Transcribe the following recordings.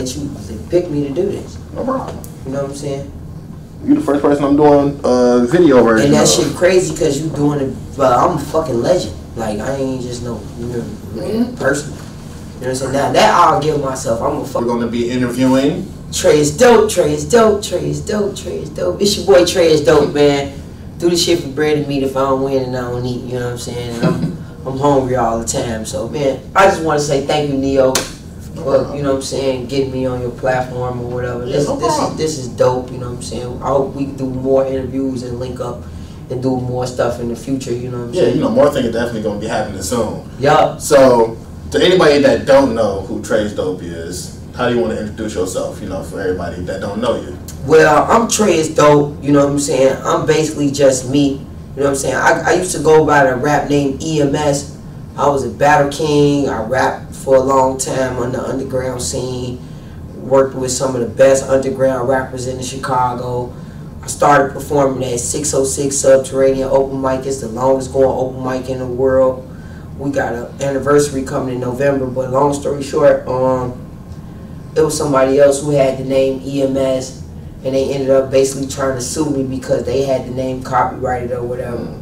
that you picked me to do this. No problem. You know what I'm saying? You the first person I'm doing video version. And that shit crazy because you doing it. But I'm a fucking legend. Like I ain't just no person. You know what I'm saying? Now that I'll give myself. I'm a fucking. We're gonna be interviewing Treizdope. It's your boy Treizdope, man. Do the shit for bread and meat. If I don't win and I don't eat, you know what I'm saying? And I'm hungry all the time. So man, I just want to say thank you, Neo, for, you know what I'm saying, getting me on your platform or whatever. This is dope. You know what I'm saying? I hope we can do more interviews and link up and do more stuff in the future. You know what I'm saying? Yeah, you know, more things are definitely gonna be happening soon. Yup. So to anybody that don't know who Treizdope is, how do you want to introduce yourself? You know, for everybody that don't know you. Well, I'm Treizdope. You know what I'm saying? I'm basically just me. You know what I'm saying? I used to go by the rap name EMS. I was a battle king. I rapped for a long time on the underground scene. Worked with some of the best underground rappers in Chicago. I started performing at 606 Subterranean Open Mic. It's the longest going open mic in the world. We got an anniversary coming in November, but long story short, it was somebody else who had the name EMS. And they ended up basically trying to sue me because they had the name copyrighted or whatever.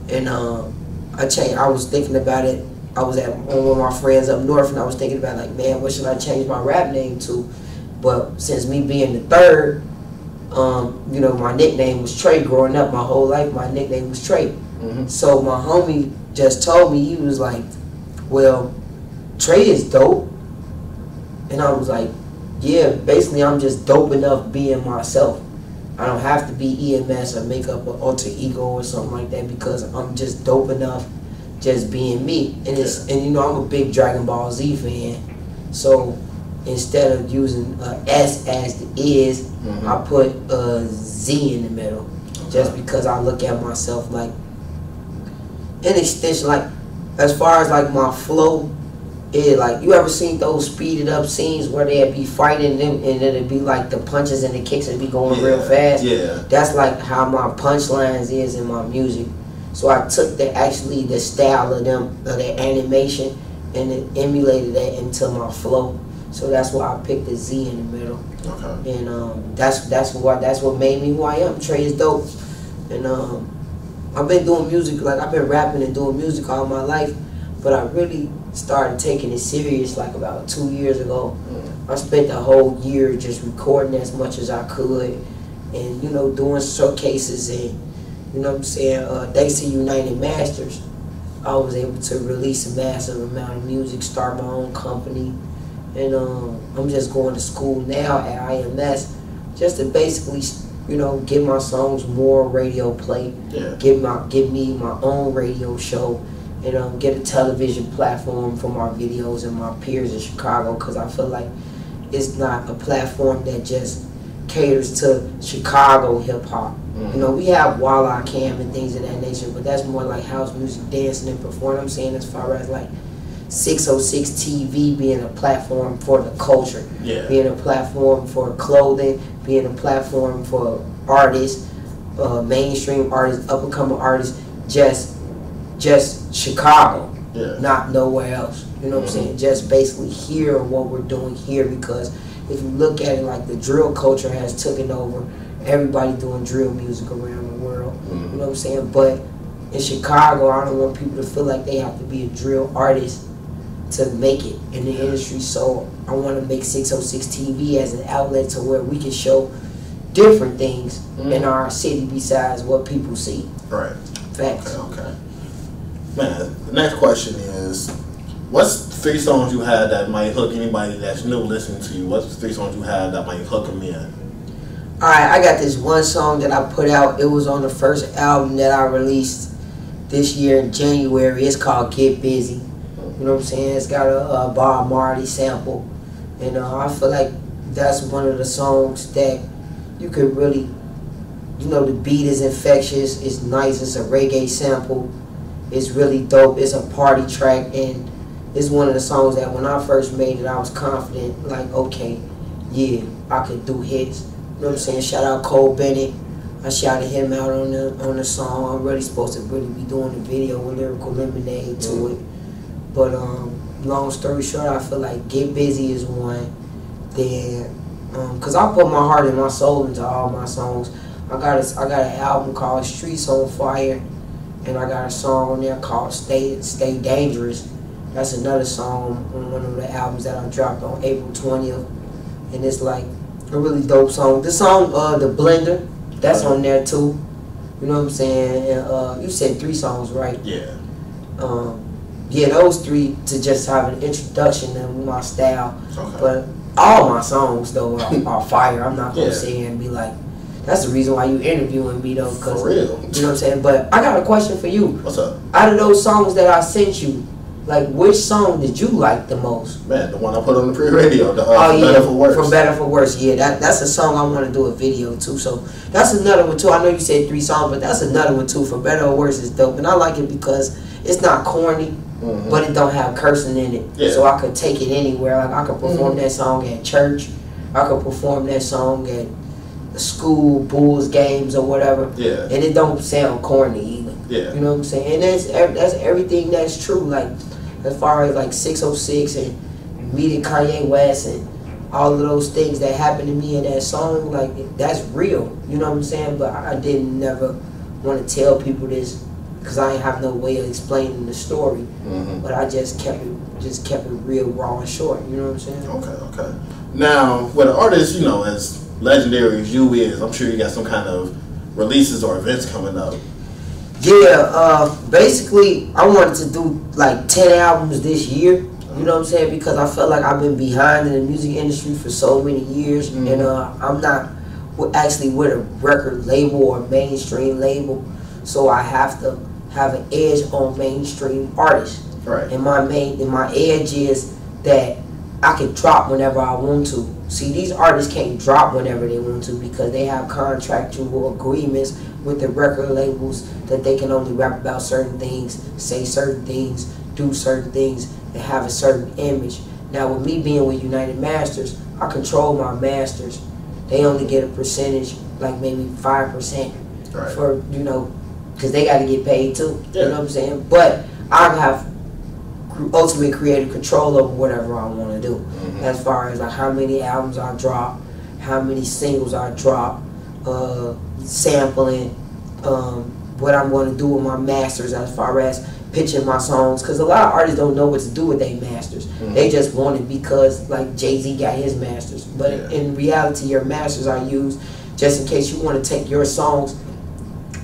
And I was thinking about it. I was at one of my friends up north, and I was thinking about, like, man, what should I change my rap name to? But since me being the third, you know, my nickname was Trey. Growing up, my whole life, my nickname was Trey. So my homie just told me, he was like, well, Trey is dope. And I was like, yeah, basically I'm just dope enough being myself. I don't have to be EMS or make up an alter ego or something like that because I'm just dope enough just being me. And it's and you know, I'm a big Dragon Ball Z fan. So instead of using S as the is, I put a Z in the middle. Just because I look at myself like an extension, like as far as like my flow. Yeah, like you ever seen those speeded up scenes where they'd be fighting them and it'd be like the punches and the kicks would be going real fast? Yeah. That's like how my punchlines is in my music. So I took the style of them, of their animation, and then emulated that into my flow. So that's why I picked the Z in the middle. Okay. And that's what made me who I am. Treizdope. And I've been doing music, like I've been rapping and doing music all my life, but I really started taking it serious like about 2 years ago. I spent the whole year just recording as much as I could and, you know, doing showcases and, you know what I'm saying, thanks to United Masters, I was able to release a massive amount of music, start my own company, and I'm just going to school now at IMS just to basically, you know, give my songs more radio play, give me my own radio show, and get a television platform for my videos and my peers in Chicago, because I feel like it's not a platform that just caters to Chicago hip-hop. You know, we have Walla Cam and things of that nature, but that's more like house music, dancing and performing. I'm saying as far as like 606 TV being a platform for the culture, being a platform for clothing, being a platform for artists, mainstream artists, up-and-coming artists, just Chicago, not nowhere else. You know what I'm saying? Just basically here what we're doing here, because if you look at it, like the drill culture has taken over. Everybody doing drill music around the world. You know what I'm saying? But in Chicago, I don't want people to feel like they have to be a drill artist to make it in the industry. So I want to make 606 TV as an outlet to where we can show different things in our city besides what people see. Right. Facts. Okay. Man, the next question is, what's 3 songs you had that might hook anybody that's new listening to you? What's 3 songs you had that might hook them in? Alright, I got this one song that I put out. It was on the first album that I released this year in January. It's called Get Busy. You know what I'm saying? It's got a Bob Marley sample. And I feel like that's one of the songs that you could really, you know, the beat is infectious, it's nice, it's a reggae sample. It's really dope. It's a party track, and it's one of the songs that when I first made it, I was confident, like, okay, yeah, I could do hits. You know what I'm saying? Shout out Cole Bennett. I shouted him out on the song. I'm really supposed to really be doing the video with Lyrical Lemonade to it. But long story short, I feel like Get Busy is one. Then, cause I put my heart and my soul into all my songs. I got an album called Streets on Fire, and I got a song on there called Stay Dangerous. That's another song on one of the albums that I dropped on April 20th, and it's like a really dope song. This song, The Blender, that's on there too. You know what I'm saying? And you said 3 songs, right? Yeah. Yeah, those 3 to just have an introduction to my style. Okay. But all my songs though are fire. I'm not gonna sit here and be like, that's the reason why you interviewing me though. Cause, for real. You know what I'm saying? But I got a question for you. What's up? Out of those songs that I sent you, like which song did you like the most? Man, the one I put on the pre-radio, Better for Worse. For Better for Worse, yeah, that's a song I want to do a video too. So that's another one too. I know you said 3 songs, but that's another one too. For Better or Worse is dope, and I like it because it's not corny, but it don't have cursing in it. Yeah. So I could take it anywhere. Like I could perform that song at church, I could perform that song at the school, Bulls games or whatever. Yeah. And it don't sound corny either. Yeah. You know what I'm saying? And that's everything that's true. Like as far as like 606 and meeting Kanye West and all of those things that happened to me in that song, like that's real. You know what I'm saying? But I didn't never want to tell people this because I ain't have no way of explaining the story. But I just kept it real, raw and short. You know what I'm saying? Okay. Now, with an artist, you know, as legendary as you is, I'm sure you got some kind of releases or events coming up. Yeah, basically, I wanted to do like 10 albums this year. You know what I'm saying? Because I felt like I've been behind in the music industry for so many years, and I'm not actually with a record label or mainstream label, so I have to have an edge on mainstream artists. Right. And my edge is that I can drop whenever I want to. See, these artists can't drop whenever they want to because they have contractual agreements with the record labels that they can only rap about certain things, say certain things, do certain things, and have a certain image. Now, with me being with United Masters, I control my masters. They only get a percentage, like maybe 5%, for, you know, because they got to get paid too. You know what I'm saying? But I have ultimate creative control over whatever I want to do, as far as like how many albums I drop, how many singles I drop, sampling, what I'm going to do with my masters as far as pitching my songs, because a lot of artists don't know what to do with their masters. They just want it because like Jay-Z got his masters, but in reality your masters are used just in case you want to take your songs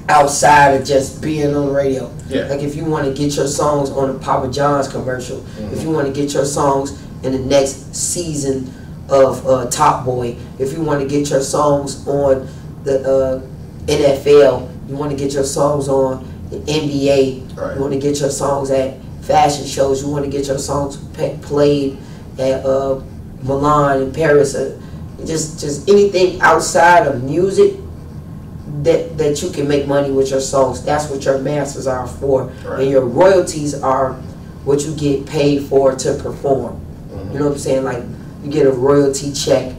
outside of just being on the radio. Like if you want to get your songs on a Papa John's commercial, if you want to get your songs in the next season of Top Boy, if you want to get your songs on the NFL, you want to get your songs on the NBA, you want to get your songs at fashion shows, you want to get your songs played at Milan and Paris, just anything outside of music that you can make money with your songs. That's what your masters are for, and your royalties are what you get paid for to perform. You know what I'm saying? Like you get a royalty check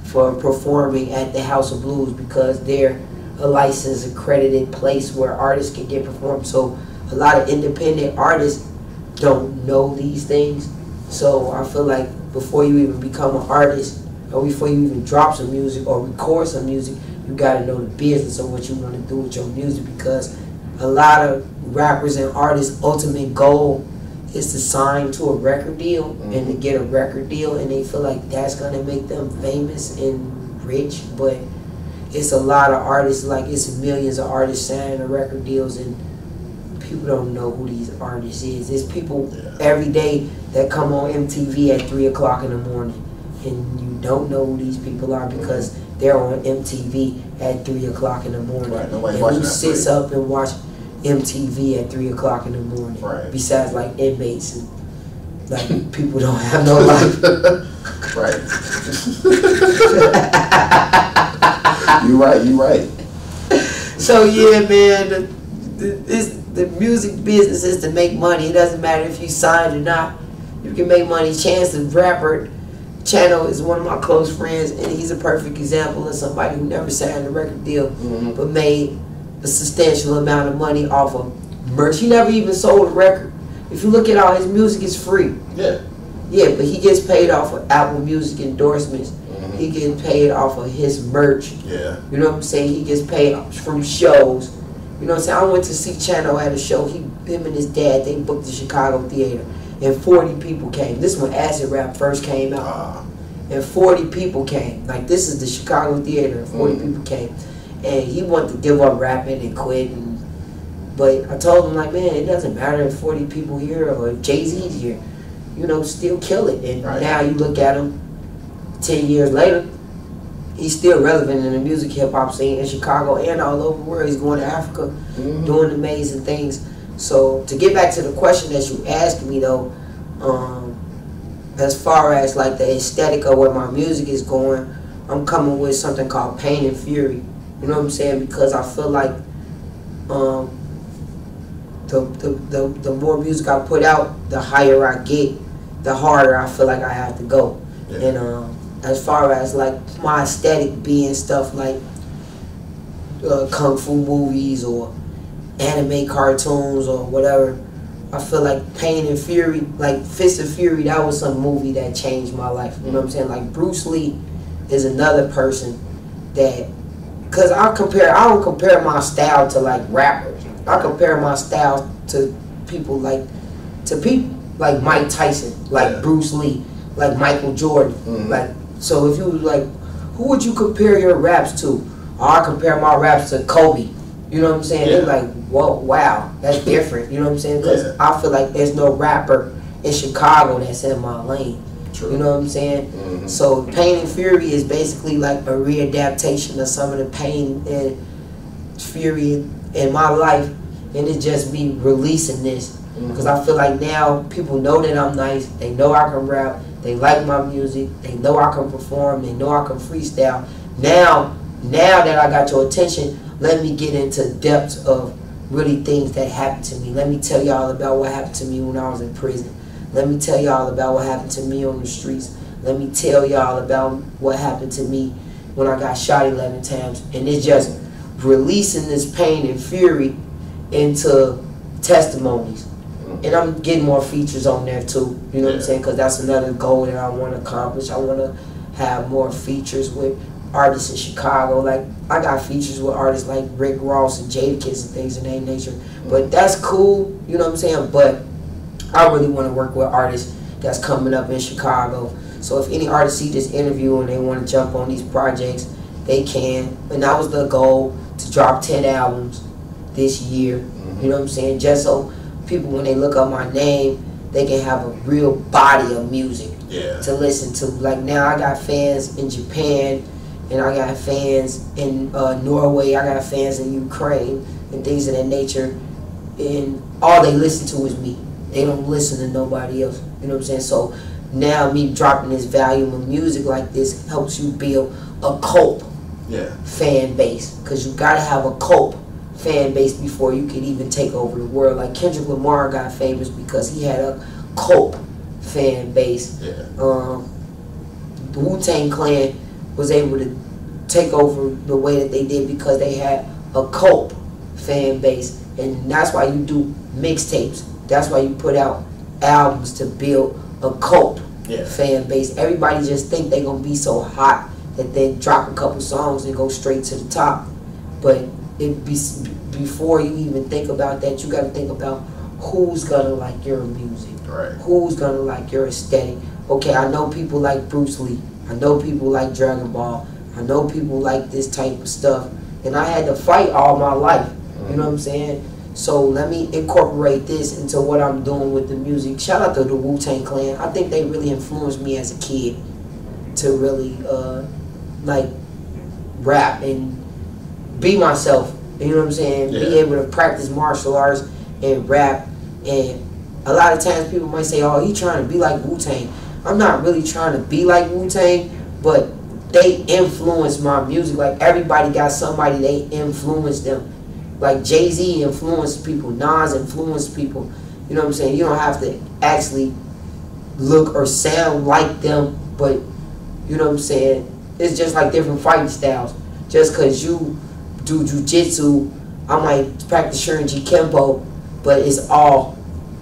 for performing at the House of Blues because they're a licensed, accredited place where artists can get performed. So a lot of independent artists don't know these things. So I feel like before you even become an artist, or before you even drop some music or record some music, you gotta know the business of what you want to do with your music, because a lot of rappers and artists' ultimate goal is to sign to a record deal and to get a record deal, and they feel like that's gonna make them famous and rich. But it's a lot of artists, like it's millions of artists signing record deals, and people don't know who these artists is. There's people every day that come on MTV at 3 o'clock in the morning, and you don't know who these people are because they're on MTV at 3 o'clock in the morning. And who sits up and watch MTV at 3 o'clock in the morning? Besides like inmates and like people don't have no life. You right. So yeah, man, the music business is to make money. It doesn't matter if you signed or not. You can make money. Chance the Rapper Channel is one of my close friends, and he's a perfect example of somebody who never signed a record deal, but made a substantial amount of money off of merch. He never even sold a record. If you look at all his music, it's free. Yeah, but he gets paid off of Apple Music endorsements He gets paid off of his merch. Yeah. You know what I'm saying? He gets paid from shows. You know what I'm saying? I went to see Channel at a show. Him and his dad, they booked the Chicago Theater. And 40 people came. This is when acid rap first came out. And 40 people came. Like, this is the Chicago Theater. 40 people came. And he wanted to give up rapping and quit. But I told him, like, man, it doesn't matter if 40 people here or if Jay-Z's here. You know, still kill it. And now you look at him 10 years later, he's still relevant in the music hip-hop scene in Chicago and all over the world. He's going to Africa, doing amazing things. So, to get back to the question that you asked me, though, as far as, like, the aesthetic of where my music is going, I'm coming with something called Pain and Fury. You know what I'm saying? Because I feel like the more music I put out, the higher I get, the harder I feel like I have to go. And as far as, like, my aesthetic being stuff like kung fu movies or anime cartoons or whatever, I feel like Pain and Fury, like Fist of Fury, that was some movie that changed my life. You know what I'm saying? Like, Bruce Lee is another person that, because I don't compare my style to, like, rappers. I compare my style to people like Mike Tyson, like Bruce Lee, like Michael Jordan. Like, so if you was like, who would you compare your raps to? I compare my raps to Kobe. You know what I'm saying? They're like, whoa, wow, that's different. You know what I'm saying? Because I feel like there's no rapper in Chicago that's in my lane. You know what I'm saying? So Pain and Fury is basically like a readaptation of some of the pain and fury in my life, and it's just me releasing this. Because I feel like now people know that I'm nice, they know I can rap, they like my music, they know I can perform, they know I can freestyle. Now that I got your attention, let me get into depths of really things that happened to me. Let me tell y'all about what happened to me when I was in prison. Let me tell y'all about what happened to me on the streets. Let me tell y'all about what happened to me when I got shot 11 times. And it's just releasing this pain and fury into testimonies. And I'm getting more features on there too. You know what I'm saying? Because that's another goal that I want to accomplish. I want to have more features with artists in Chicago. Like, I got features with artists like Rick Ross and Jadakiss and things of that nature. But that's cool, you know what I'm saying? But I really want to work with artists that's coming up in Chicago. So if any artists see this interview and they want to jump on these projects, they can. And that was the goal, to drop 10 albums this year. You know what I'm saying? Just so people, when they look up my name, they can have a real body of music to listen to. Like, now I got fans in Japan, and I got fans in Norway, I got fans in Ukraine, and things of that nature. And all they listen to is me. They don't listen to nobody else. You know what I'm saying? So now me dropping this volume of music like this helps you build a cult fan base. Because you got to have a cult fan base before you can even take over the world. Like, Kendrick Lamar got famous because he had a cult fan base. The Wu-Tang Clan was able to take over the way that they did because they had a cult fan base. And that's why you do mixtapes. That's why you put out albums, to build a cult fan base. Everybody just think they're going to be so hot that they drop a couple songs and go straight to the top. But before you even think about that, you got to think about who's going to like your music. Who's going to like your aesthetic. Okay, I know people like Bruce Lee. I know people like Dragon Ball. I know people like this type of stuff. And I had to fight all my life. You know what I'm saying? So let me incorporate this into what I'm doing with the music. Shout out to the Wu-Tang Clan. I think they really influenced me as a kid to really like rap and be myself. You know what I'm saying? Be able to practice martial arts and rap. And a lot of times people might say, oh, he trying to be like Wu-Tang. I'm not really trying to be like Wu-Tang, but they influence my music. Like, everybody got somebody they influence them. Like, Jay-Z influenced people, Nas influenced people. You know what I'm saying? You don't have to actually look or sound like them, but you know what I'm saying? It's just like different fighting styles. Just because you do jiu-jitsu, I might practice Shirin-Ji Kempo, but it's all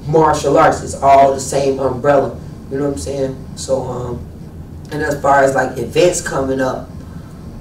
martial arts. It's all the same umbrella. You know what I'm saying? So And as far as like events coming up,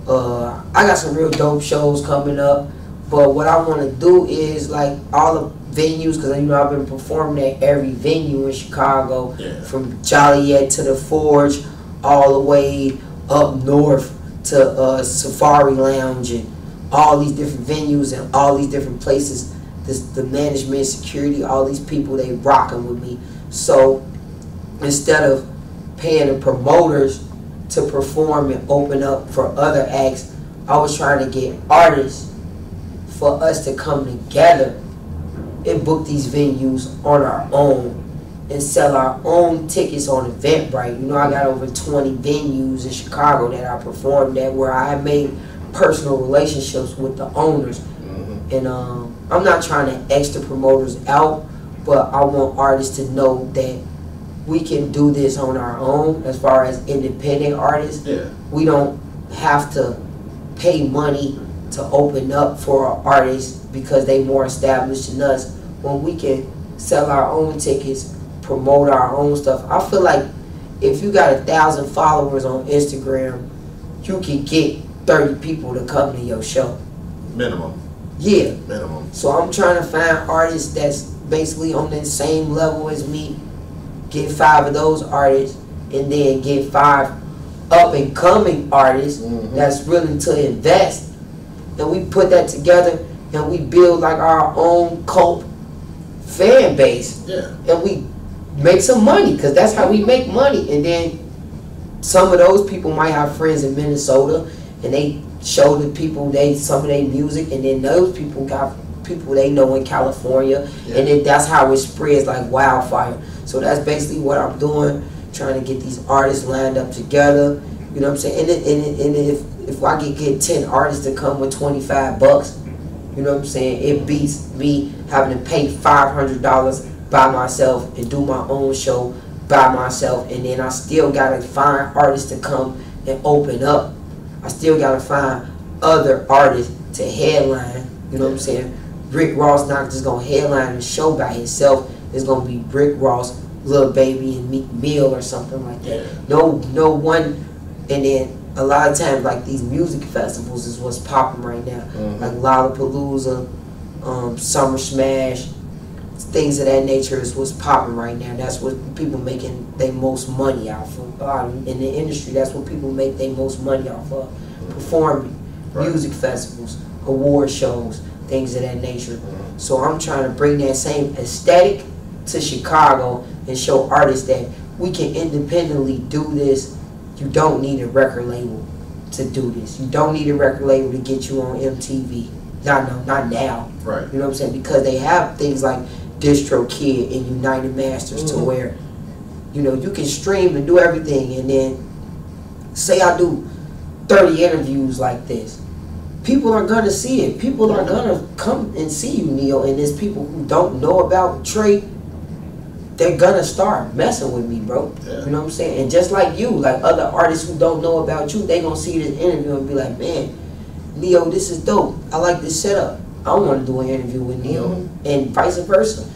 I got some real dope shows coming up. But what I want to do is like all the venues, because you know I've been performing at every venue in Chicago, from Joliet to the Forge, all the way up north to Safari Lounge, and all these different venues and all these different places. The management, security, all these people, they rocking with me. So instead of paying the promoters to perform and open up for other acts, I was trying to get artists for us to come together and book these venues on our own and sell our own tickets on Eventbrite. You know, I got over 20 venues in Chicago that I performed at, where I made personal relationships with the owners. And I'm not trying to X the promoters out, but I want artists to know that we can do this on our own. As far as independent artists, we don't have to pay money to open up for our artists because they more established than us. When we can sell our own tickets, promote our own stuff. I feel like if you got 1,000 followers on Instagram, you can get 30 people to come to your show. Minimum. Yeah. Minimum. So I'm trying to find artists that's basically on the same level as me, get 5 of those artists, and then get 5 up and coming artists that's willing to invest. And we put that together and we build like our own cult fan base. And we make some money, because that's how we make money. And then some of those people might have friends in Minnesota and they show the people some of their music, and then those people got people they know in California, and then that's how it spreads like wildfire. So that's basically what I'm doing, trying to get these artists lined up together. You know what I'm saying? And if I could get 10 artists to come with $25, you know what I'm saying, it beats me having to pay $500 by myself and do my own show by myself, and then I still gotta find artists to come and open up. I still gotta find other artists to headline. You know what I'm saying? Rick Ross not just gonna headline the show by himself. It's gonna be Rick Ross, Lil Baby, and Meek Mill or something like that. No one. And then a lot of times, like these music festivals is what's popping right now, like Lollapalooza, Summer Smash, things of that nature is what's popping right now. That's what people making their most money off of. In the industry, that's what people make their most money off of. Performing, music festivals, award shows, things of that nature. So I'm trying to bring that same aesthetic to Chicago and show artists that we can independently do this. You don't need a record label to do this. You don't need a record label to get you on MTV. Not now. Right. You know what I'm saying? Because they have things like DistroKid and United Masters to where, you know, you can stream and do everything. And then say I do 30 interviews like this. People are going to see it. People are going to come and see you, Neil. And there's people who don't know about Trey. They're going to start messing with me, bro. You know what I'm saying? And just like you, like other artists who don't know about you, they going to see this interview and be like, man, Leo, this is dope. I like this setup. I want to do an interview with Neil. And vice versa.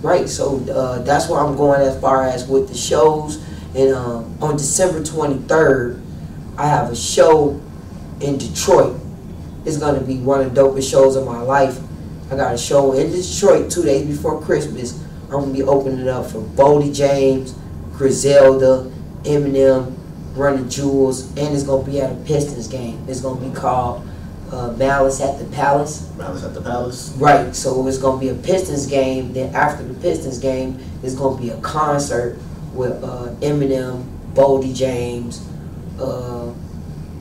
Right? So that's where I'm going as far as with the shows. And on December 23rd, I have a show in Detroit. It's going to be one of the dopest shows of my life. I got a show in Detroit 2 days before Christmas. I'm going to be opening it up for Boldy James, Griselda, Eminem, Run the Jewels, and it's going to be at a Pistons game. It's going to be called Malice at the Palace. Malice at the Palace. Right, so it's going to be a Pistons game. Then after the Pistons game, it's going to be a concert with Eminem, Boldy James,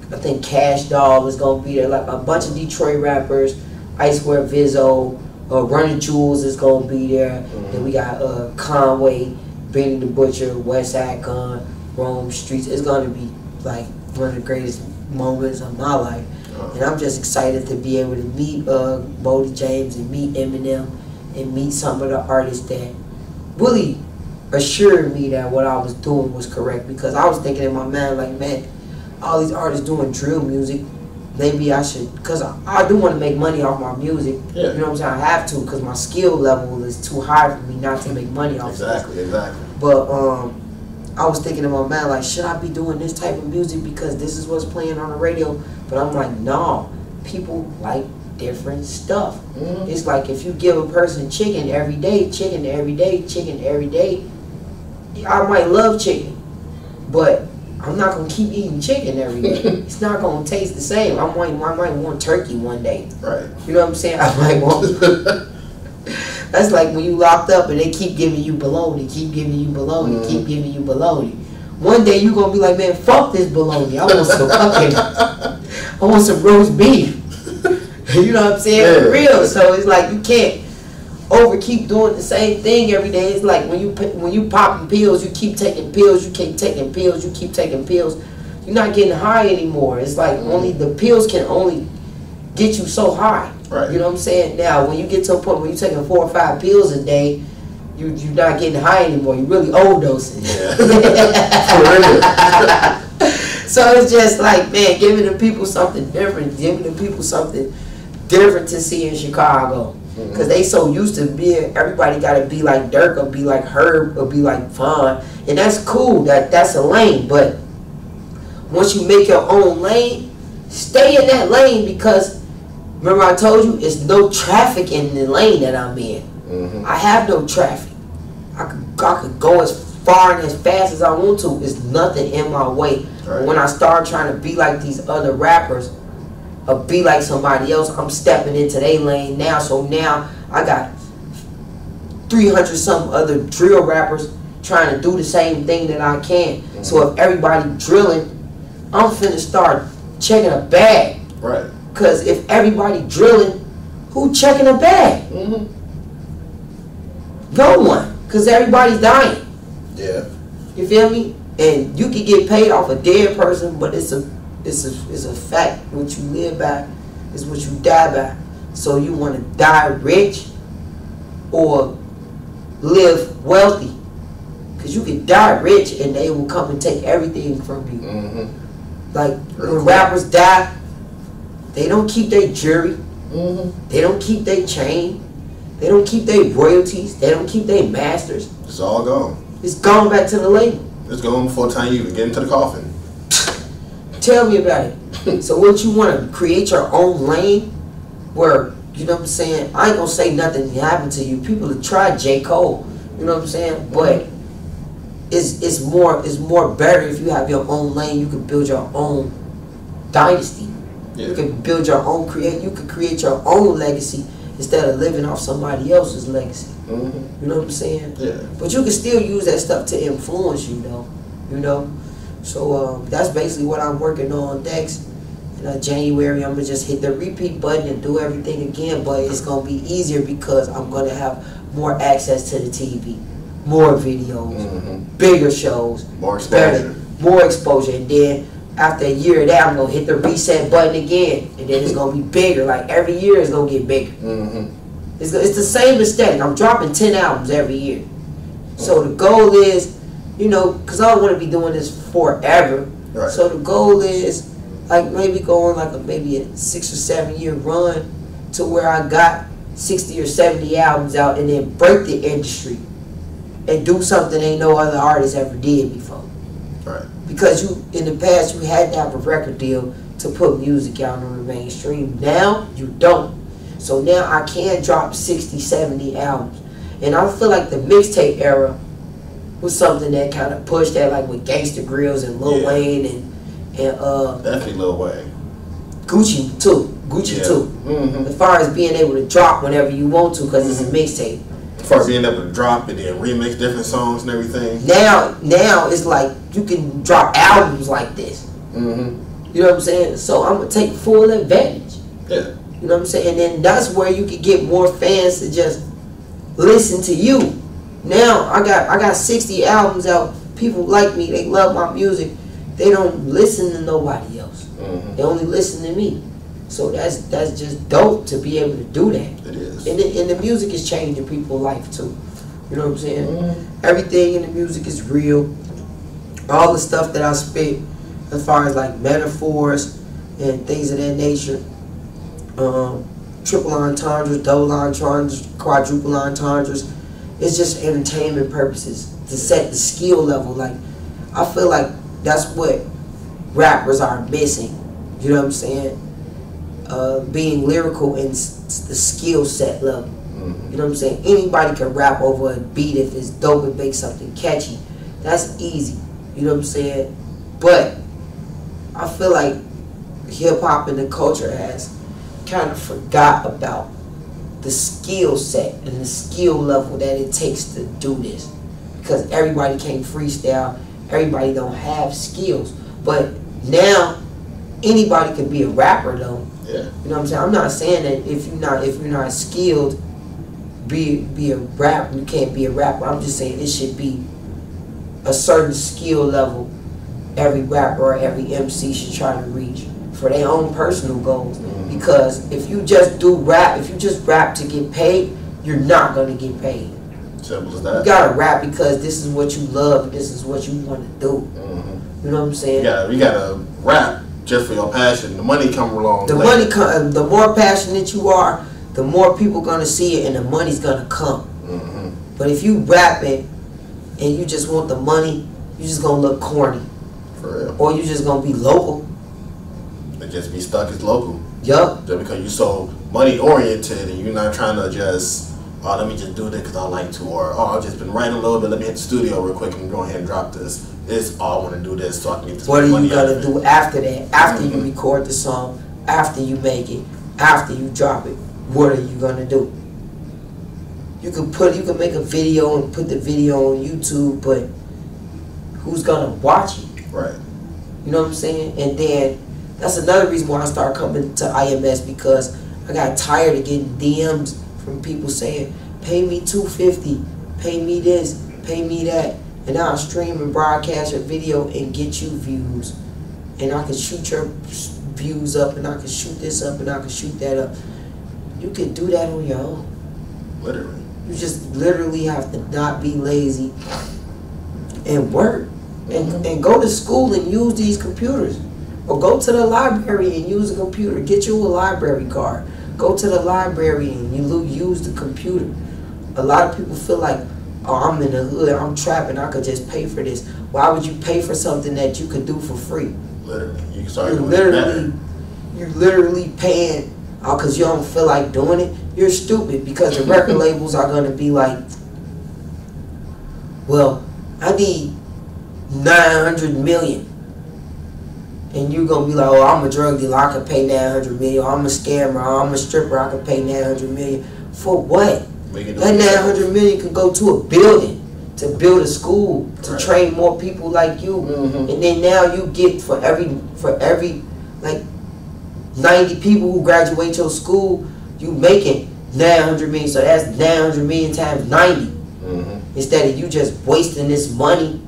I think Cash Doll is going to be there. Like a bunch of Detroit rappers, Icewear Vizzo, Run the Jewels is going to be there. Then we got Conway, Benny the Butcher, West Side Gun, Rome Streets. It's going to be like one of the greatest moments of my life. And I'm just excited to be able to meet Boldy James and meet Eminem and meet some of the artists that really assured me that what I was doing was correct. Because I was thinking in my mind, like, man, all these artists doing drill music, maybe I should, because I do want to make money off my music. You know what I'm saying? I have to, because my skill level is too high for me not to make money off Exactly. But I was thinking in my mind, like, should I be doing this type of music because this is what's playing on the radio? But I'm like, no, people like different stuff. It's like if you give a person chicken every day, chicken every day, chicken every day, I might love chicken, but I'm not gonna keep eating chicken every day. It's not gonna taste the same. I might want turkey one day. Right. You know what I'm saying? I might want. That's like when you locked up and they keep giving you bologna, keep giving you bologna, keep giving you bologna. One day you gonna be like, man, fuck this bologna. I want some I want some roast beef. You know what I'm saying? Yeah. For real. So it's like you can't keep doing the same thing every day. It's like when you popping pills, you keep taking pills, you keep taking pills, you keep taking pills. You're not getting high anymore. It's like only the pills can only get you so high. Right. You know what I'm saying? Now, when you get to a point where you're taking 4 or 5 pills a day, you're not getting high anymore. You're really overdosing. Yeah. So it's just like, man, giving the people something different, giving the people something different to see in Chicago. Because they so used to being, everybody got to be like Dirk or be like Herb or be like Vaughn. And that's cool. That's a lane. But once you make your own lane, stay in that lane because remember I told you, it's no traffic in the lane that I'm in. I have no traffic. I could go as far and as fast as I want to. It's nothing in my way. Right. When I start trying to be like these other rappers or be like somebody else, I'm stepping into their lane now. So now I got 300 some other drill rappers trying to do the same thing that I can. So if everybody drilling, I'm finna start checking a bag. Right. Because if everybody drilling, who checking a bag? No one. Because everybody's dying. Yeah. You feel me? And you can get paid off a dead person, but it's a fact. What you live by is what you die by. So you want to die rich or live wealthy. Because you can die rich and they will come and take everything from you. Like when rappers die, they don't keep their jewelry. They don't keep their chain. They don't keep their royalties. They don't keep their masters. It's all gone. It's gone back to the label. It's gone before the time you even get into the coffin. Tell me about it. So what you want to create your own lane where, you know what I'm saying, I ain't gonna say nothing happened to you. People have tried J. Cole, you know what I'm saying? But it's more better if you have your own lane. You can build your own dynasty. Yeah. You can build your own you can create your own legacy instead of living off somebody else's legacy. You know what I'm saying? Yeah. But you can still use that stuff to influence you though. You know? So that's basically what I'm working on next. In January, I'm gonna just hit the repeat button and do everything again, but it's gonna be easier because I'm gonna have more access to the TV, more videos, bigger shows, more exposure, more exposure, and then after a year of that, I'm gonna hit the reset button again, and then it's gonna be bigger. Like every year, it's gonna get bigger. It's the same aesthetic. I'm dropping 10 albums every year, so the goal is, you know, because I don't want to be doing this forever. Right. So the goal is like maybe go on like maybe a 6 or 7 year run to where I got 60 or 70 albums out, and then break the industry and do something ain't no other artist ever did before. Right. Because you in the past you had to have a record deal to put music out on the mainstream. Now you don't. So now I can drop 60, 70 albums. And I feel like the mixtape era was something that kind of pushed that, like with Gangsta Grills and Lil Wayne and definitely Lil Wayne. Gucci too. As far as being able to drop whenever you want to because it's a mixtape. As far as being able to drop and then remix different songs and everything. Now it's like you can drop albums like this. You know what I'm saying? So I'm gonna take full advantage. Yeah. You know what I'm saying? And then that's where you can get more fans to just listen to you. Now I got 60 albums out. People like me. They love my music. They don't listen to nobody else. They only listen to me. So that's just dope to be able to do that. It is. And the music is changing people's life too. You know what I'm saying? Everything in the music is real. All the stuff that I spit, as far as like metaphors and things of that nature. Triple entendres, double entendres, quadruple entendres. It's just entertainment purposes to set the skill level. Like I feel like that's what rappers are missing. You know what I'm saying? Being lyrical and the skill set level. You know what I'm saying? Anybody can rap over a beat if it's dope and make something catchy. That's easy. You know what I'm saying? But I feel like hip hop and the culture has kind of forgot about the skill set and the skill level that it takes to do this. Because everybody can't freestyle, everybody don't have skills. But now anybody can be a rapper though. Yeah. You know what I'm saying? I'm not saying that if you're not skilled, be a rapper, you can't be a rapper. I'm just saying it should be a certain skill level every rapper or every MC should try to reach for their own personal goals. Because if you just do rap, if you just rap to get paid, you're not gonna get paid. Simple as that. You gotta rap because this is what you love, this is what you want to do. You know what I'm saying? You gotta rap just for your passion. The money come along. The more passionate you are, the more people gonna see it, and the money's gonna come. But if you rapping and you just want the money, you just gonna look corny. For real. Or you just gonna be local. And just be stuck as local. Yup. Just because you so money oriented and you're not trying to just, oh, let me just do this because I like to, or oh, I've just been writing a little bit, let me hit the studio real quick and go ahead and drop this. It's I want to do this so I can get this money. What are you gonna do after that? After you record the song, after you make it, after you drop it, what are you gonna do? You can make a video and put the video on YouTube, but who's gonna watch it? Right. You know what I'm saying? And then that's another reason why I started coming to IMS, because I got tired of getting DMs from people saying, pay me $250, pay me this, pay me that, and I'll stream and broadcast your video and get you views, and I can shoot your views up, and I can shoot this up, and I can shoot that up. You can do that on your own. Literally. You just literally have to not be lazy and work. And go to school and use these computers. Or go to the library and use a computer. Get you a library card. Go to the library and you use the computer. A lot of people feel like, oh, I'm in the hood, I'm trapping, I could just pay for this. Why would you pay for something that you could do for free? Literally. You can start doing it better. You're literally paying because you don't feel like doing it. You're stupid, because the record labels are going to be like, well, I need 900 million. And you're going to be like, oh, I'm a drug dealer, I can pay 900 million. Or I'm a scammer, or I'm a stripper, I can pay 900 million. For what? That 900 million could go to a building, to build a school, to train more people like you. And then now you get for every like 90 people who graduate your school, you making 900 million. So that's 900 million times 90. Instead of you just wasting this money,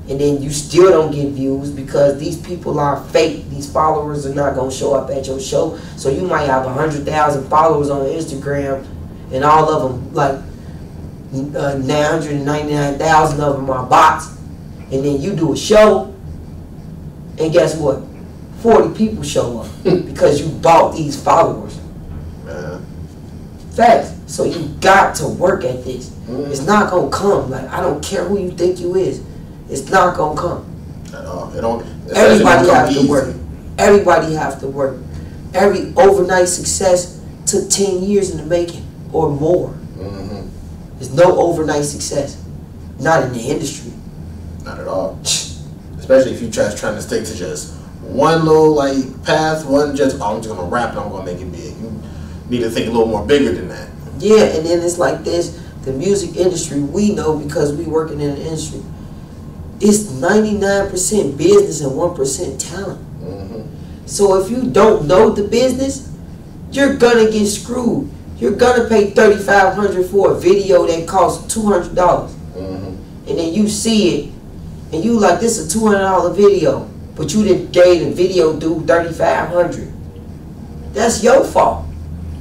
and then you still don't get views because these people are fake. These followers are not going to show up at your show. So you might have 100,000 followers on Instagram, and all of them, like 999,000 of them are bots. And then you do a show, and guess what? 40 people show up because you bought these followers. Facts. So you got to work at this. It's not going to come. Like, I don't care who you think you is. It's not going to come. At all. It don't. Everybody have to work. Everybody have to work. Every overnight success took 10 years in the making or more. There's no overnight success. Not in the industry. Not at all. Especially if you trying to stick to just one little like path, I'm just gonna rap and I'm gonna make it big. You need to think a little more bigger than that. Yeah, and then it's like this, the music industry, we know because we working in the industry, it's 99% business and 1% talent. So if you don't know the business, you're gonna get screwed. You're gonna pay $3,500 for a video that costs $200. And then you see it and you like, this is a $200 video, but you didn't gave the video dude $3,500. That's your fault.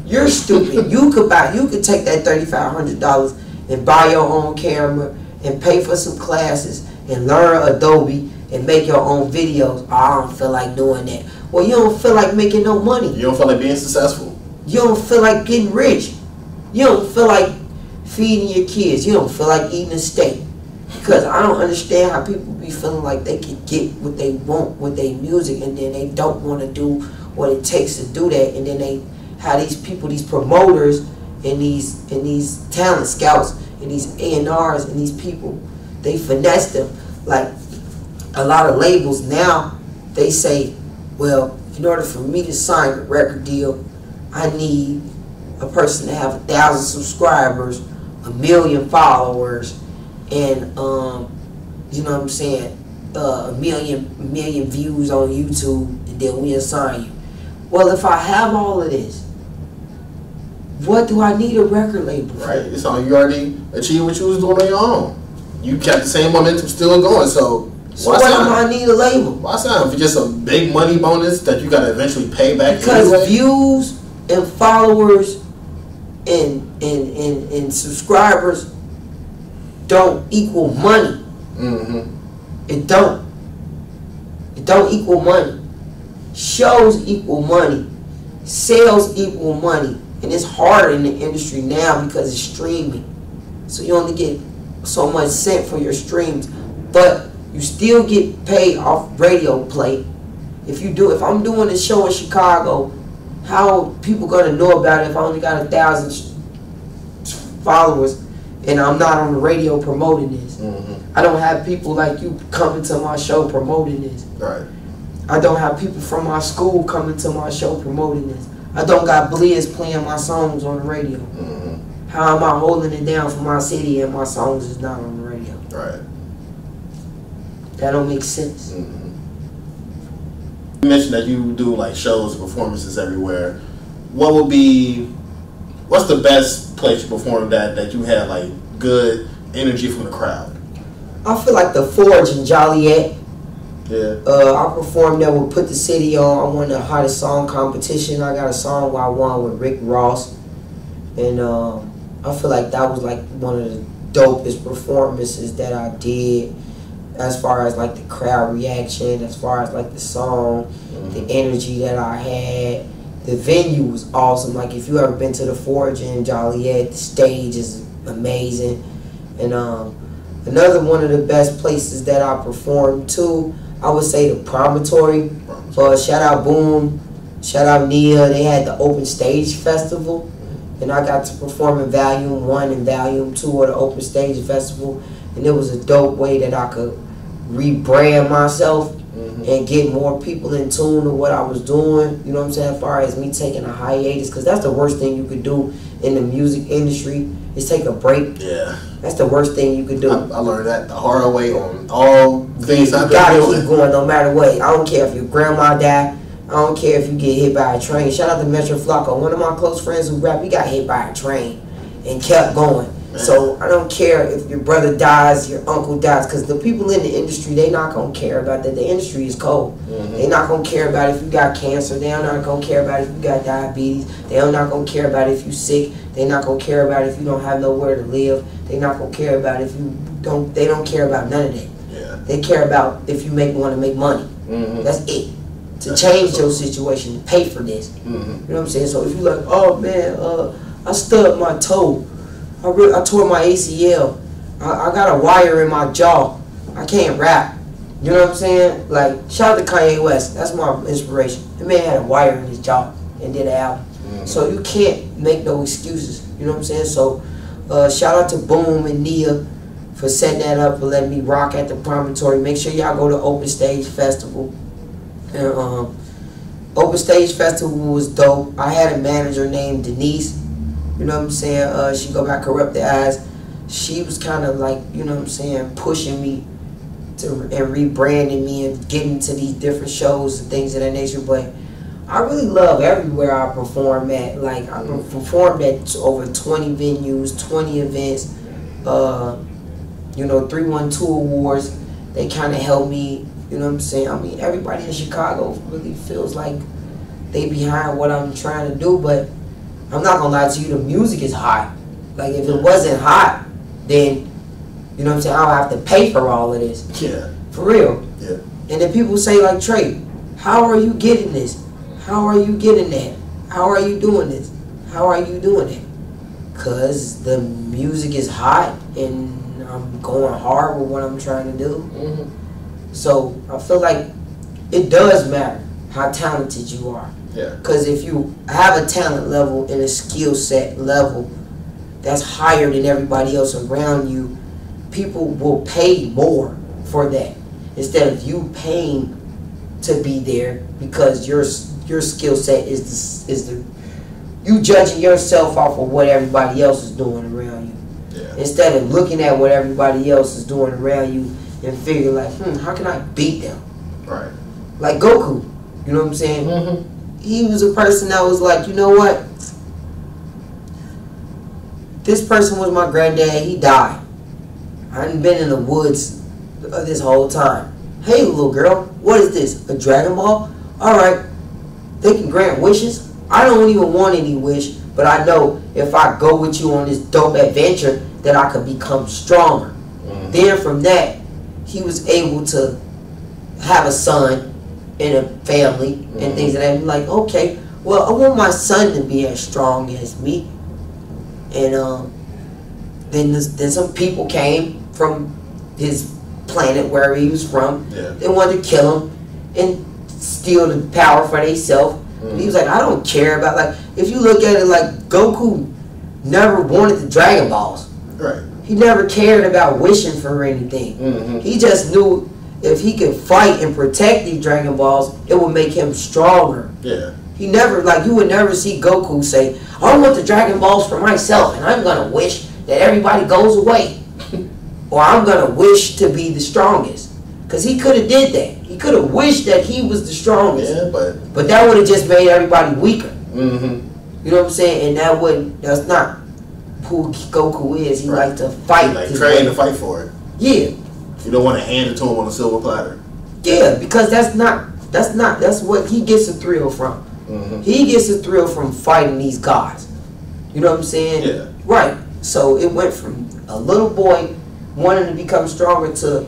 You're stupid. You could take that $3,500 and buy your own camera and pay for some classes and learn Adobe and make your own videos. Oh, I don't feel like doing that. Well, you don't feel like making no money. You don't feel like being successful. You don't feel like getting rich. You don't feel like feeding your kids. You don't feel like eating a steak. Because I don't understand how people be feeling like they can get what they want with their music, and then they don't want to do what it takes to do that, and then they have these people, these promoters, and these talent scouts, and these A&Rs, and these people, they finesse them. Like a lot of labels now, they say, well, in order for me to sign a record deal, I need a person to have 1,000 subscribers, 1 million followers, and you know what I'm saying, a million views on YouTube, and then we assign you. Well, if I have all of this, what do I need a record label for? Right. It's all you already achieved what you was doing on your own. You kept the same momentum still going. So why do I need a label? Why sign for just a big money bonus that you gotta eventually pay back? Because anyway? views and followers and subscribers don't equal money. It don't equal money. Shows equal money. Sales equal money. And it's harder in the industry now because it's streaming. So you only get so much cent for your streams. But you still get paid off radio play. If I'm doing a show in Chicago, how are people gonna know about it if I only got 1,000 followers and I'm not on the radio promoting this? I don't have people like you coming to my show promoting this. Right. I don't have people from my school coming to my show promoting this. I don't got Blizz playing my songs on the radio. How am I holding it down for my city and my songs is not on the radio? Right. That don't make sense. You mentioned that you do like shows and performances everywhere. What's the best place you performed at that you had like good energy from the crowd? I feel like the Forge in Joliet. Yeah. I performed there with Put the City on. I won the hottest song competition. I got a song where I won with Rick Ross. And I feel like that was like one of the dopest performances that I did, as far as like the crowd reaction, as far as like the song, the energy that I had. The venue was awesome. Like if you ever been to the Forge in Joliet, the stage is amazing. And another one of the best places that I performed too, I would say the Promontory. Shout out Boom, shout out Nia. They had the Open Stage Festival, and I got to perform in Volume 1 and Volume 2 of the Open Stage Festival, and it was a dope way that I could rebrand myself and get more people in tune to what I was doing. You know what I'm saying? As far as me taking a hiatus, because that's the worst thing you could do in the music industry is take a break. Yeah. That's the worst thing you could do. I learned that the hard way on all things I've You gotta keep going no matter what. I don't care if your grandma died. I don't care if you get hit by a train. Shout out to Metro Flacco. One of my close friends who rap, he got hit by a train and kept going. Man. So I don't care if your brother dies, your uncle dies, because the people in the industry, they not going to care about that. The industry is cold. They not going to care about if you got cancer. They not going to care about if you got diabetes. They not going to care about if you sick. They not going to care about if you don't have nowhere to live. They not going to care about if you don't, they don't care about none of that. Yeah. They care about if you want to make money. That's it. To change your situation, to pay for this. You know what I'm saying? So if you're like, oh man, I stubbed my toe. I tore my ACL. I got a wire in my jaw. I can't rap. You know what I'm saying? Like, shout out to Kanye West. That's my inspiration. The man had a wire in his jaw and did an album. So you can't make no excuses. You know what I'm saying? So shout out to Boom and Nia for setting that up and letting me rock at the Promontory. Make sure y'all go to Open Stage Festival. And Open Stage Festival was dope. I had a manager named Denise. You know what I'm saying? She go by Corrupted Eyes. She was kind of like, you know what I'm saying, pushing me to and rebranding me and getting to these different shows and things of that nature. But I really love everywhere I perform at. Like I performed at over 20 venues, 20 events. You know, 312 Awards. They kind of helped me. You know what I'm saying? I mean, everybody in Chicago really feels like they behind what I'm trying to do, but I'm not gonna lie to you, the music is hot. Like if it wasn't hot, then you know what I'm saying, I'll have to pay for all of this. Yeah. For real. Yeah. And then people say like, Trey, how are you getting this? How are you getting that? How are you doing this? How are you doing it? Cause the music is hot and I'm going hard with what I'm trying to do. So I feel like it does matter how talented you are. Yeah. Because if you have a talent level and a skill set level that's higher than everybody else around you, people will pay more for that instead of you paying to be there because your skill set is the you judging yourself off of what everybody else is doing around you. Yeah. Instead of looking at what everybody else is doing around you and figure like, how can I beat them? Right. Like Goku, you know what I'm saying? He was a person that was like, you know what? This person was my granddad. He died. I hadn't been in the woods this whole time. Hey, little girl, what is this? A Dragon Ball? Alright. They can grant wishes. I don't even want any wish, but I know if I go with you on this dope adventure that I could become stronger. Then from that, he was able to have a son and a family and things like that. And like, okay, well, I want my son to be as strong as me. And then some people came from his planet wherever he was from. Yeah. They wanted to kill him and steal the power for themselves. He was like, I don't care about, like, if you look at it like Goku never wanted the Dragon Balls. Right. He never cared about wishing for anything. He just knew if he could fight and protect these Dragon Balls, it would make him stronger. Yeah. He never, like, you would never see Goku say, I want the Dragon Balls for myself, and I'm going to wish that everybody goes away. Or I'm going to wish to be the strongest. Because he could have did that. He could have wished that he was the strongest. Yeah, but that would have just made everybody weaker. You know what I'm saying? And that's not who Goku is. He likes to fight. He like train to fight for it. Yeah. You don't want to hand it to him on a silver platter. Yeah, because that's what he gets a thrill from. He gets a thrill from fighting these gods. You know what I'm saying? Yeah. Right. So it went from a little boy wanting to become stronger to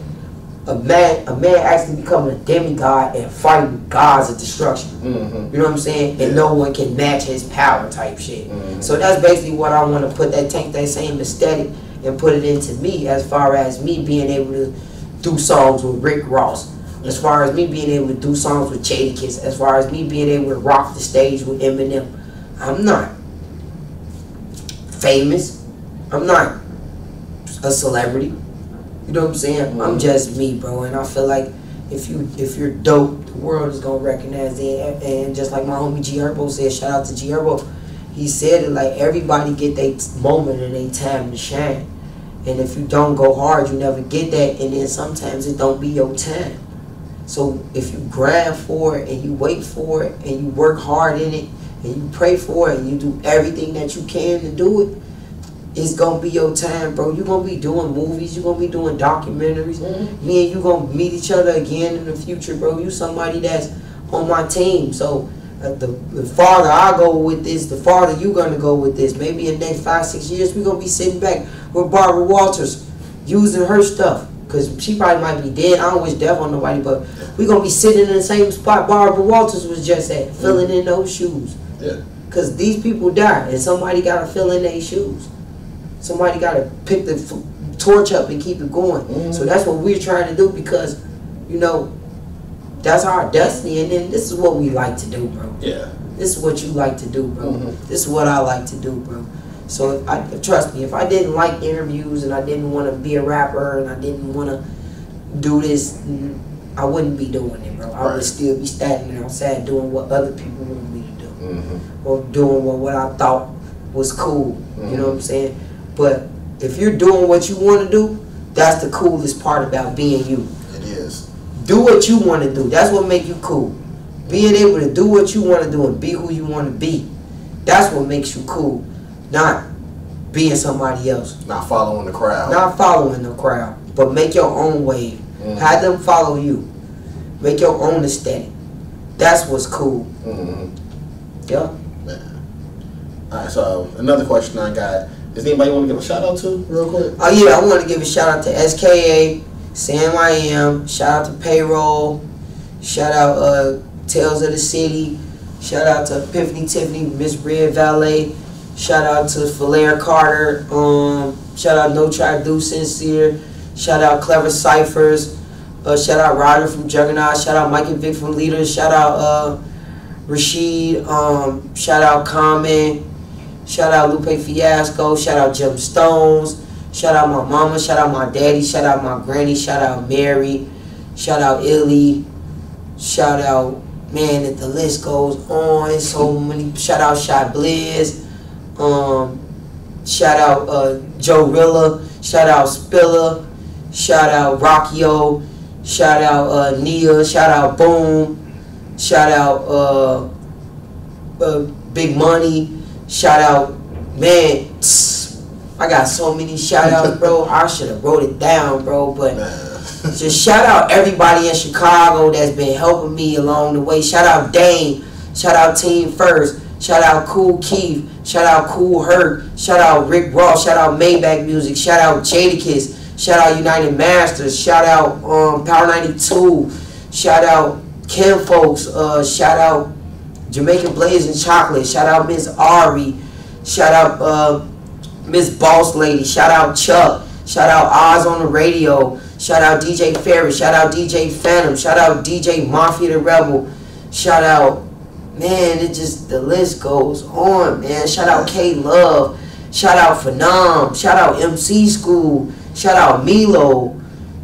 a man actually becoming a demigod and fighting gods of destruction. You know what I'm saying? And no one can match his power type shit. So that's basically what I want to put take that same aesthetic and put it into me, as far as me being able to do songs with Rick Ross, as far as me being able to do songs with Jadakiss, as far as me being able to rock the stage with Eminem. I'm not famous. I'm not a celebrity. You know what I'm saying? I'm just me, bro. And I feel like if you're dope, the world is gonna recognize it. And just like my homie G Herbo said, shout out to G Herbo, he said it like everybody get their moment and their time to shine. And if you don't go hard, you never get that. And then sometimes it don't be your time. So if you grind for it and you wait for it and you work hard in it and you pray for it and you do everything that you can to do it, it's gonna be your time, bro. You're gonna be doing movies, you're gonna be doing documentaries. Me and you gonna meet each other again in the future, bro. You somebody that's on my team. So the farther I go with this, the farther you gonna go with this. Maybe in the next 5-6 years, we're gonna be sitting back with Barbara Walters using her stuff. Because she probably might be dead. I don't wish death on nobody, but we're gonna be sitting in the same spot Barbara Walters was just at, filling in those shoes. Yeah. Because these people die, and somebody gotta fill in their shoes. Somebody got to pick the torch up and keep it going. So that's what we're trying to do, because, you know, that's our destiny. And then this is what we like to do, bro. Yeah. This is what you like to do, bro. This is what I like to do, bro. So trust me, if I didn't like interviews and I didn't want to be a rapper and I didn't want to do this, I wouldn't be doing it, bro. I would still be standing outside doing what other people want me to do. Or doing what I thought was cool. You know what I'm saying? But if you're doing what you want to do, that's the coolest part about being you. It is. Do what you want to do. That's what makes you cool. Being able to do what you want to do and be who you want to be. That's what makes you cool. Not being somebody else. Not following the crowd. Not following the crowd. But make your own wave. Have them follow you. Make your own aesthetic. That's what's cool. Yeah. Man. Alright, so another question I got. Does anybody want to give a shout out to real quick? Oh yeah, I want to give a shout out to SKA, Sam I Am, shout out to Payroll, shout out Tales of the City, shout out to Epiphany Tiffany, Miss Red Valet, Shout out to Falair Carter. Shout out No Try Do Sincere. Shout out Clever Cyphers. Shout out Ryder from Juggernaut. Shout out Mike and Vic from Leaders. Shout out Rashid. Shout out Common. Shout out Lupe Fiasco. Shout out Jim Stones. Shout out my mama. Shout out my daddy. Shout out my granny. Shout out Mary. Shout out Illy. Shout out, man, if the list goes on. So many. Shout out Shot Blizz. Shout out Joe Rilla. Shout out Spiller. Shout out Rockio. Shout out Nia. Shout out Boom. Shout out Big Money. Shout out, man, I got so many shout outs, bro. I should have wrote it down, bro. But just shout out everybody in Chicago that's been helping me along the way. Shout out Dane. Shout out Team First. Shout out Cool Keith. Shout out Cool Hurt. Shout out Rick Ross. Shout out Maybach Music. Shout out Jadakiss. Shout out United Masters. Shout out Power 92. Shout out Kim Folks. Shout out Jamaican Blazing Chocolate. Shout out Miss Ari. Shout out Miss Boss Lady. Shout out Chuck. Shout out Oz on the Radio. Shout out DJ Ferris. Shout out DJ Phantom. Shout out DJ Mafia the Rebel. Shout out, man, it just, the list goes on, man. Shout out K Love. Shout out Phenom. Shout out MC School. Shout out Milo.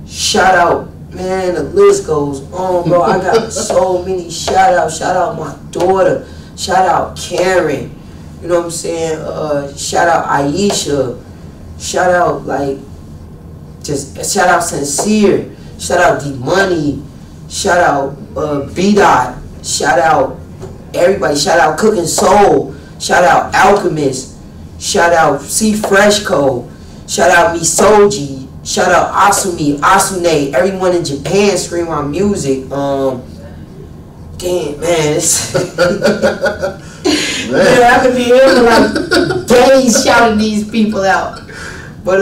Shout out, man, the list goes on, bro. I got so many shout outs. Shout out my daughter. Shout out Karen. You know what I'm saying? Shout out Aisha. Shout out, like, just shout out Sincere. Shout out D Money. Shout out B-Dot. Shout out everybody. Shout out Cooking Soul. Shout out Alchemist. Shout out C Freshco. Shout out Misoji. Shout out Asumi, Asune, everyone in Japan scream our music. Damn, man, it's man, I could be here for like days shouting these people out. But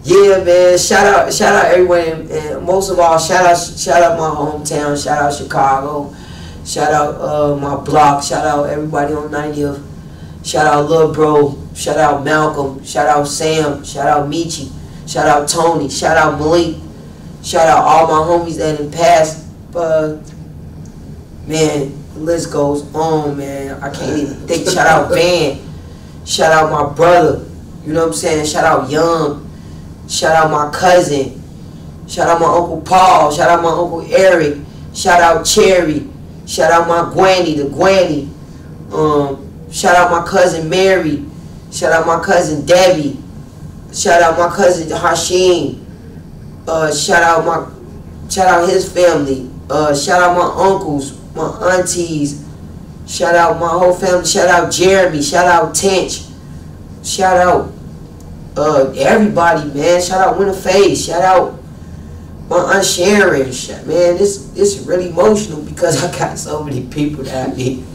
yeah, man, shout out everyone, and most of all, shout out my hometown, shout out Chicago, shout out my block, shout out everybody on 90th, shout out Lil Bro, shout out Malcolm, shout out Sam, shout out Michi. Shout out Tony. Shout out Malik. Shout out all my homies that in passed. Man, the list goes on, man. I can't even think. Shout out Van. Shout out my brother. You know what I'm saying? Shout out Young. Shout out my cousin. Shout out my Uncle Paul. Shout out my Uncle Eric. Shout out Cherry. Shout out my Granny, the Granny. Shout out my cousin Mary. Shout out my cousin Debbie. Shout out my cousin Hashim. Shout out his family. Shout out my uncles, my aunties. Shout out my whole family. Shout out Jeremy. Shout out Tench. Shout out everybody, man. Shout out Winterface. Shout out my Aunt Sharon. Man, this really emotional because I got so many people that I need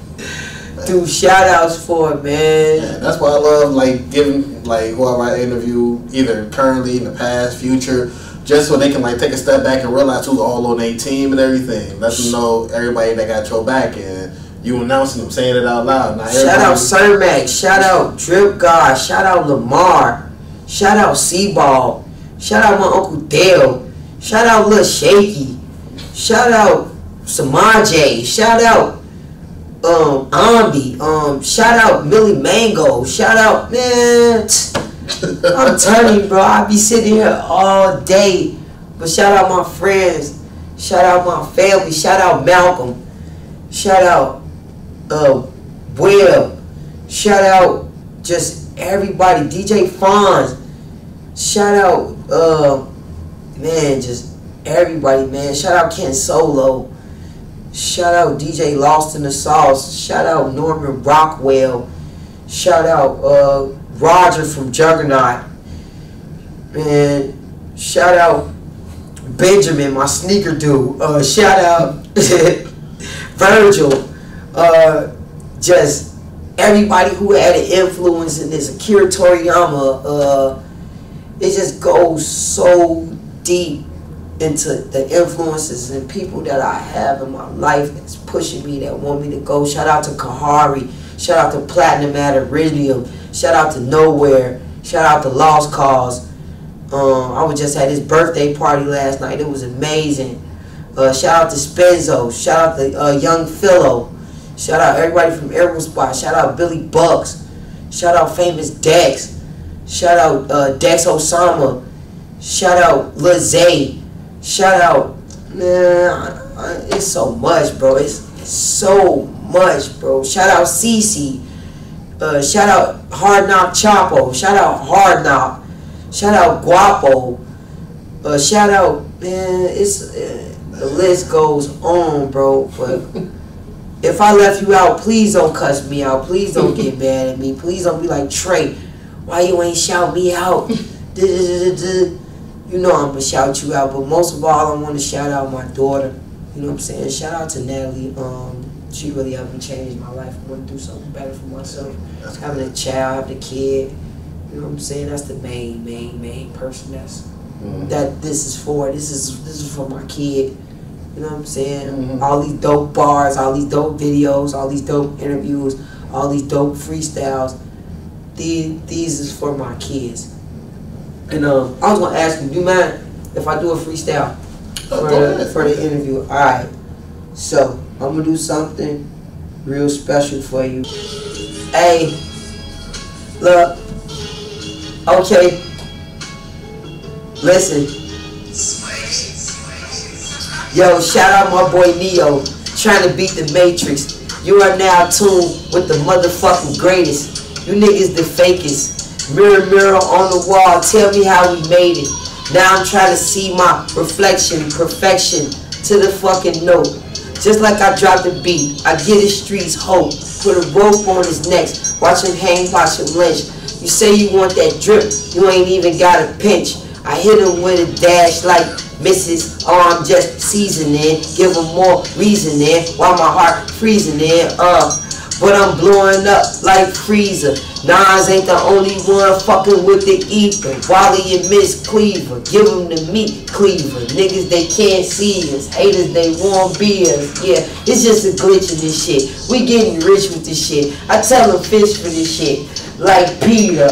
do shout outs for, man. Yeah, that's why I love like giving like whoever I interview, either currently, in the past, future, just so they can like take a step back and realize who's all on their team and everything. Let them know everybody that got your back, and you announcing them, saying it out loud. Now, shout out Cermak, shout out Drip God, shout out Lamar, shout out Seaball, shout out my Uncle Dale, shout out Lil Shaky, shout out Samaje, shout out Ambi, shout out Millie Mango, shout out, man, I'm telling you, bro, I be sitting here all day, but shout out my friends, shout out my family, shout out Malcolm, shout out Webb, shout out just everybody, DJ Fonz, shout out, man, just everybody, man, shout out Ken Solo, shout out DJ Lost in the Sauce. Shout out Norman Rockwell. Shout out Roger from Juggernaut. Man, shout out Benjamin, my sneaker dude. Shout out Virgil. Just everybody who had an influence in this. Akira Toriyama. It just goes so deep into the influences and people that I have in my life that's pushing me, that want me to go. Shout out to Kahari. Shout out to Platinum at Iridium. Shout out to Nowhere. Shout out to Lost Cause. I was just at his birthday party last night. It was amazing. Shout out to Spenzo. Shout out to Young Philo. Shout out everybody from Airwell Spot. Shout out Billy Bucks. Shout out Famous Dex. Shout out Dex Osama. Shout out Lil Zay. Shout out, man, it's so much, bro. It's so much, bro. Shout out Cece. Shout out Hard Knock Chapo. Shout out Hard Knock. Shout out Guapo. Shout out, man, it's the list goes on, bro. But if I left you out, please don't cuss me out. Please don't get mad at me. Please don't be like, Trey, why you ain't shout me out? You know I'm gonna shout you out. But most of all, I want to shout out my daughter. You know what I'm saying? Shout out to Natalie. She really helped me change my life. I want to do something better for myself. Having a child, having a kid. You know what I'm saying? That's the main person that this is for. This is for my kid. You know what I'm saying? All these dope bars, all these dope videos, all these dope interviews, all these dope freestyles. These is for my kids. And I was gonna ask you, do you mind if I do a freestyle for the interview? All right. So I'm gonna do something real special for you. Hey, look. Okay. Listen. Yo, shout out my boy Neo, trying to beat the Matrix. You are now tuned with the motherfucking greatest. You niggas the fakest. Mirror, mirror on the wall, tell me how we made it. Now I'm trying to see my reflection, perfection to the fucking note. Just like I dropped the beat, I give the streets hope. Put a rope on his neck, watch him hang, watch him lynch. You say you want that drip, you ain't even got a pinch. I hit him with a dash like Mrs. Oh, I'm just seasoning. Give him more reasoning while my heart freezing in. But I'm blowing up like Freezer. Nas ain't the only one fucking with the ether. Wally and Miss Cleaver, give them the meat cleaver. Niggas, they can't see us. Haters, they won't be us. Yeah, it's just a glitch in this shit. We getting rich with this shit. I tell them fish for this shit. Like Peter,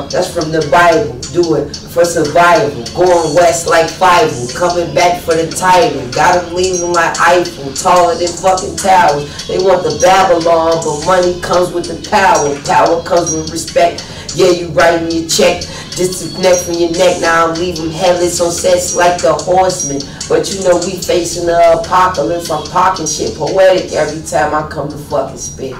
that's from the Bible. Do it for survival. Going west like Fievel. Coming back for the title. Got them leaning like Eiffel. Taller than fucking towers. They want the Babylon, but money comes with the power. Power comes with respect. Yeah, you writing your check. Disconnect from your neck. Now I'm leaving headless on sets like the Horseman. But you know we facing the apocalypse. I'm talking shit poetic every time I come to fucking spit.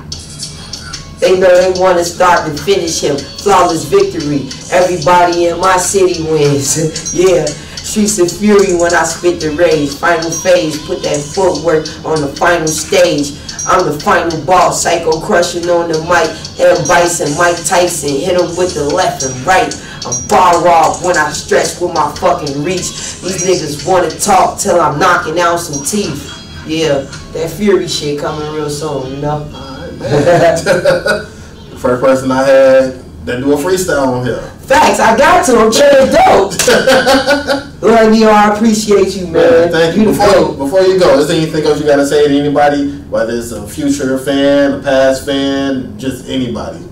They know they want to start and finish him. Flawless victory. Everybody in my city wins. Yeah. Streets of fury when I spit the rage. Final phase. Put that footwork on the final stage. I'm the final boss. Psycho crushing on the mic. M. Bison, Mike Tyson. Hit him with the left and right. I'm bar off when I stretch with my fucking reach. These niggas want to talk till I'm knocking out some teeth. Yeah. That fury shit coming real soon, you know? The first person I had that do a freestyle on here. Facts, I got to. I'm Treizdope. Love Neo, I appreciate you, man. Thank you. Before you go, is there anything else you got to say to anybody? Whether it's a future fan, a past fan, just anybody.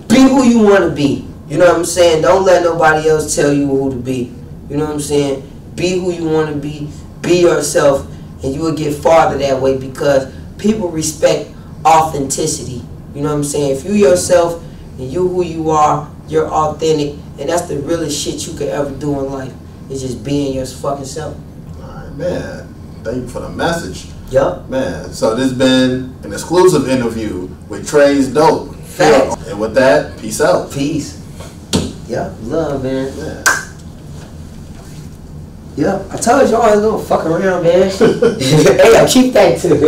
Be who you want to be. You know what I'm saying? Don't let nobody else tell you who to be. You know what I'm saying? Be who you want to be. Be yourself, and you will get farther that way because people respect authenticity. You know what I'm saying? If you yourself and you who you are, you're authentic, and that's the realest shit you could ever do in life. Is just being your fucking self. Alright, man. Thank you for the message. Yup. Man, so this has been an exclusive interview with Treizdope. Facts. And with that, peace out. Peace. Yup. Love, man. Yeah, I told you all I was gonna fuck around, man. Hey, I'll keep that too.